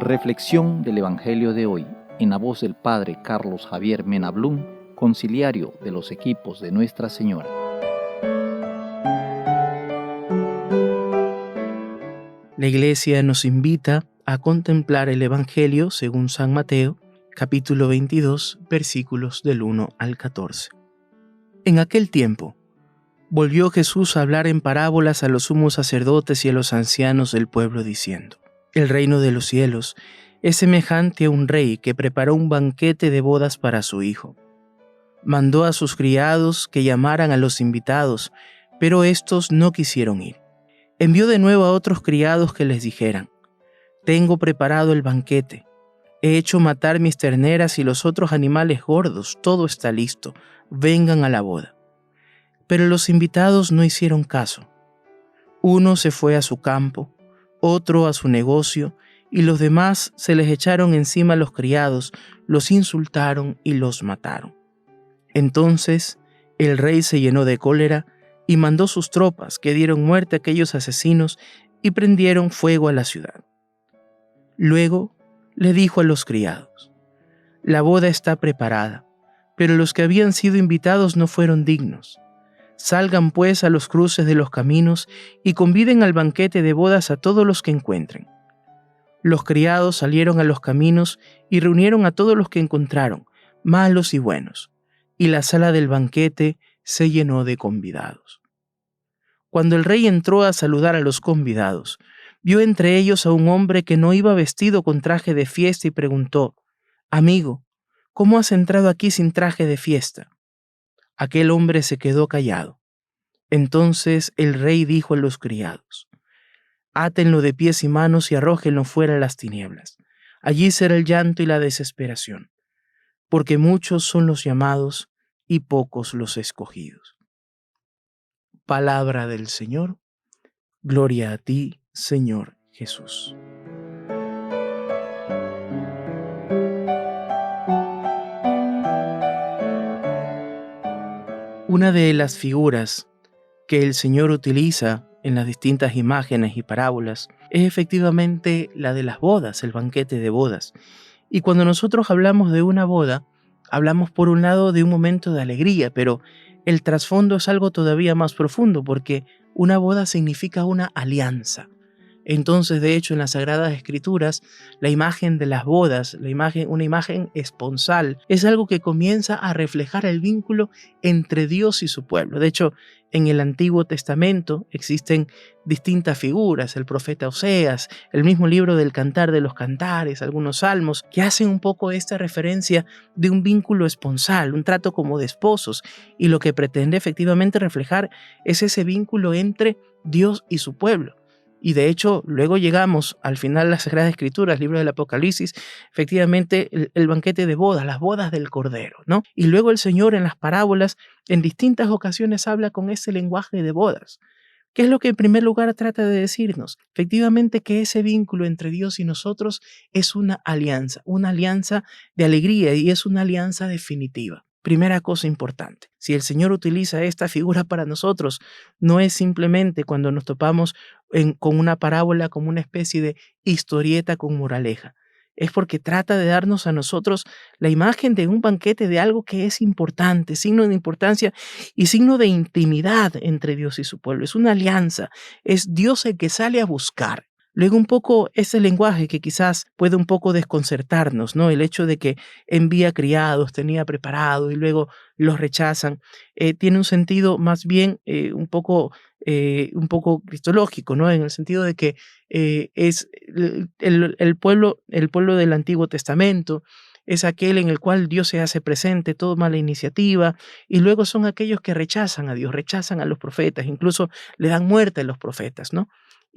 Reflexión del Evangelio de hoy, en la voz del Padre Carlos Javier Mena Blum, conciliario de los equipos de Nuestra Señora. La Iglesia nos invita a contemplar el Evangelio según San Mateo, capítulo 22, versículos del 1 al 14. En aquel tiempo, volvió Jesús a hablar en parábolas a los sumos sacerdotes y a los ancianos del pueblo, diciendo: El reino de los cielos es semejante a un rey que preparó un banquete de bodas para su hijo. Mandó a sus criados que llamaran a los invitados, pero éstos no quisieron ir. Envió de nuevo a otros criados que les dijeran: Tengo preparado el banquete, he hecho matar mis terneras y los otros animales gordos, todo está listo, vengan a la boda. Pero los invitados no hicieron caso. Uno se fue a su campo, otro a su negocio, y los demás se les echaron encima a los criados, los insultaron y los mataron. Entonces el rey se llenó de cólera y mandó sus tropas, que dieron muerte a aquellos asesinos y prendieron fuego a la ciudad. Luego le dijo a los criados: La boda está preparada, pero los que habían sido invitados no fueron dignos. Salgan pues a los cruces de los caminos y conviden al banquete de bodas a todos los que encuentren. Los criados salieron a los caminos y reunieron a todos los que encontraron, malos y buenos, y la sala del banquete se llenó de convidados. Cuando el rey entró a saludar a los convidados, vio entre ellos a un hombre que no iba vestido con traje de fiesta y preguntó: Amigo, ¿cómo has entrado aquí sin traje de fiesta? Aquel hombre se quedó callado. Entonces el rey dijo a los criados: Átenlo de pies y manos y arrójenlo fuera a las tinieblas. Allí será el llanto y la desesperación, porque muchos son los llamados y pocos los escogidos. Palabra del Señor. Gloria a ti, Señor Jesús. Una de las figuras que el Señor utiliza en las distintas imágenes y parábolas es efectivamente la de las bodas, el banquete de bodas. Y cuando nosotros hablamos de una boda, hablamos por un lado de un momento de alegría, pero el trasfondo es algo todavía más profundo, porque una boda significa una alianza. Entonces, de hecho, en las Sagradas Escrituras, la imagen de las bodas, una imagen esponsal, es algo que comienza a reflejar el vínculo entre Dios y su pueblo. De hecho, en el Antiguo Testamento existen distintas figuras, el profeta Oseas, el mismo libro del Cantar de los Cantares, algunos salmos, que hacen un poco esta referencia de un vínculo esponsal, un trato como de esposos, y lo que pretende efectivamente reflejar es ese vínculo entre Dios y su pueblo. Y de hecho, luego llegamos al final de las Sagradas Escrituras, libro del Apocalipsis, efectivamente el banquete de bodas, las bodas del Cordero, ¿no? Y luego el Señor en las parábolas, en distintas ocasiones habla con ese lenguaje de bodas. ¿Qué es lo que en primer lugar trata de decirnos? Efectivamente que ese vínculo entre Dios y nosotros es una alianza de alegría, y es una alianza definitiva. Primera cosa importante, si el Señor utiliza esta figura para nosotros, no es simplemente cuando nos topamos con una parábola como una especie de historieta con moraleja. Es porque trata de darnos a nosotros la imagen de un banquete, de algo que es importante, signo de importancia y signo de intimidad entre Dios y su pueblo. Es una alianza, es Dios el que sale a buscar. Luego un poco ese lenguaje que quizás puede un poco desconcertarnos, ¿no? El hecho de que envía criados, tenía preparado y luego los rechazan, tiene un sentido más bien un poco cristológico, ¿no? En el sentido de que es el pueblo del Antiguo Testamento, es aquel en el cual Dios se hace presente, toma la iniciativa, y luego son aquellos que rechazan a Dios, rechazan a los profetas, incluso le dan muerte a los profetas, ¿no?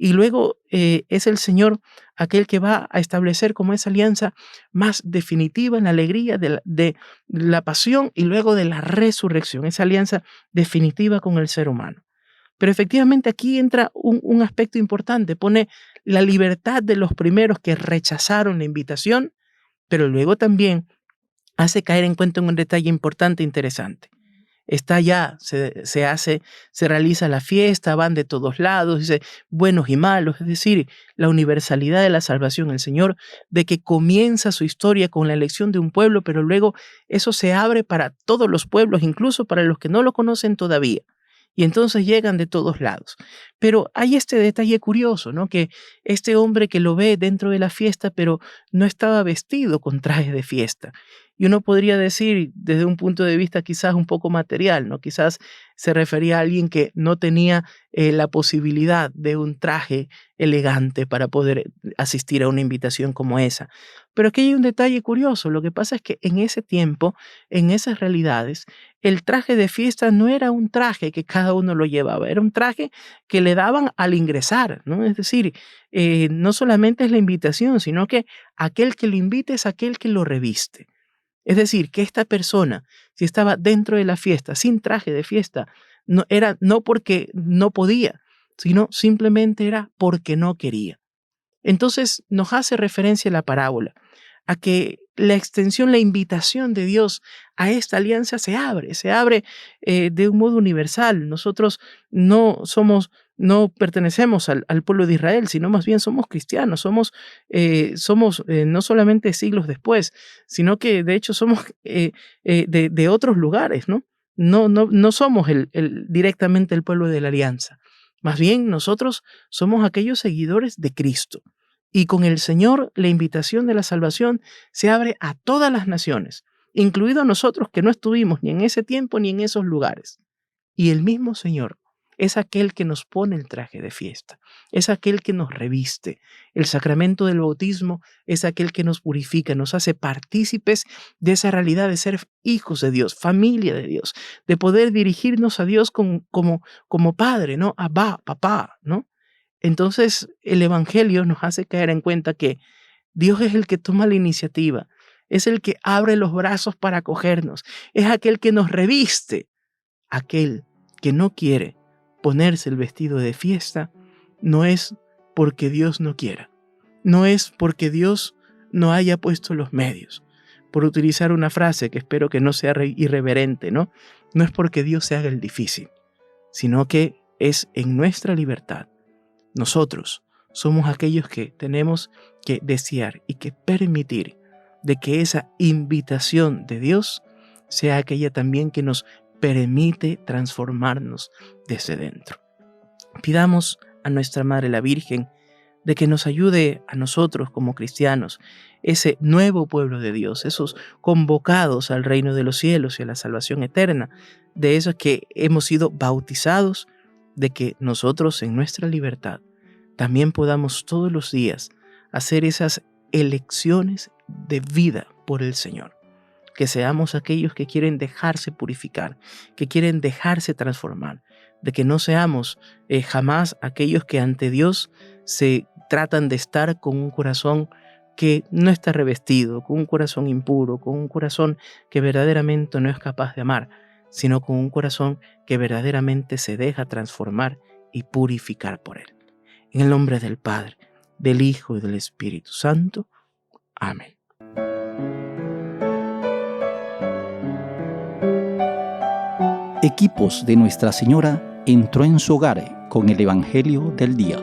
Y luego es el Señor aquel que va a establecer como esa alianza más definitiva en la alegría de la pasión y luego de la resurrección, esa alianza definitiva con el ser humano. Pero efectivamente aquí entra un aspecto importante, pone la libertad de los primeros que rechazaron la invitación, pero luego también hace caer en cuenta un detalle importante e interesante. está ya, se realiza la fiesta, van de todos lados, dice buenos y malos, es decir, la universalidad de la salvación, el Señor, de que comienza su historia con la elección de un pueblo, pero luego eso se abre para todos los pueblos, incluso para los que no lo conocen todavía. Y entonces llegan de todos lados. Pero hay este detalle curioso, ¿no? Que este hombre que lo ve dentro de la fiesta, pero no estaba vestido con traje de fiesta. Y uno podría decir, desde un punto de vista quizás un poco material, ¿no? Quizás se refería a alguien que no tenía la posibilidad de un traje elegante para poder asistir a una invitación como esa. Pero aquí hay un detalle curioso. Lo que pasa es que en ese tiempo, en esas realidades, el traje de fiesta no era un traje que cada uno lo llevaba, era un traje que le daban al ingresar, ¿no? Es decir, no solamente es la invitación, sino que aquel que lo invita es aquel que lo reviste. Es decir, que esta persona, si estaba dentro de la fiesta, sin traje de fiesta, no era no porque no podía, sino simplemente era porque no quería. Entonces nos hace referencia la parábola a que la extensión, la invitación de Dios a esta alianza se abre de un modo universal. Nosotros no pertenecemos al pueblo de Israel, sino más bien somos cristianos, somos no solamente siglos después, sino que de hecho somos de otros lugares, ¿no? No somos directamente el pueblo de la alianza. Más bien nosotros somos aquellos seguidores de Cristo. Y con el Señor, la invitación de la salvación se abre a todas las naciones, incluido a nosotros que no estuvimos ni en ese tiempo ni en esos lugares. Y el mismo Señor es aquel que nos pone el traje de fiesta, es aquel que nos reviste. El sacramento del bautismo es aquel que nos purifica, nos hace partícipes de esa realidad de ser hijos de Dios, familia de Dios, de poder dirigirnos a Dios como Padre, ¿no? Abba, papá, ¿no? Entonces, el Evangelio nos hace caer en cuenta que Dios es el que toma la iniciativa, es el que abre los brazos para acogernos, es aquel que nos reviste. Aquel que no quiere ponerse el vestido de fiesta no es porque Dios no quiera, no es porque Dios no haya puesto los medios. Por utilizar una frase que espero que no sea irreverente, ¿no? No es porque Dios se haga el difícil, sino que es en nuestra libertad. Nosotros somos aquellos que tenemos que desear y que permitir de que esa invitación de Dios sea aquella también que nos permite transformarnos desde dentro. Pidamos a nuestra Madre la Virgen de que nos ayude a nosotros como cristianos, ese nuevo pueblo de Dios, esos convocados al reino de los cielos y a la salvación eterna, de esos que hemos sido bautizados, de que nosotros en nuestra libertad también podamos todos los días hacer esas elecciones de vida por el Señor. Que seamos aquellos que quieren dejarse purificar, que quieren dejarse transformar, de que no seamos jamás aquellos que ante Dios se tratan de estar con un corazón que no está revestido, con un corazón impuro, con un corazón que verdaderamente no es capaz de amar, sino con un corazón que verdaderamente se deja transformar y purificar por Él. En el nombre del Padre, del Hijo y del Espíritu Santo. Amén. Equipos de Nuestra Señora entró en su hogar con el Evangelio del día.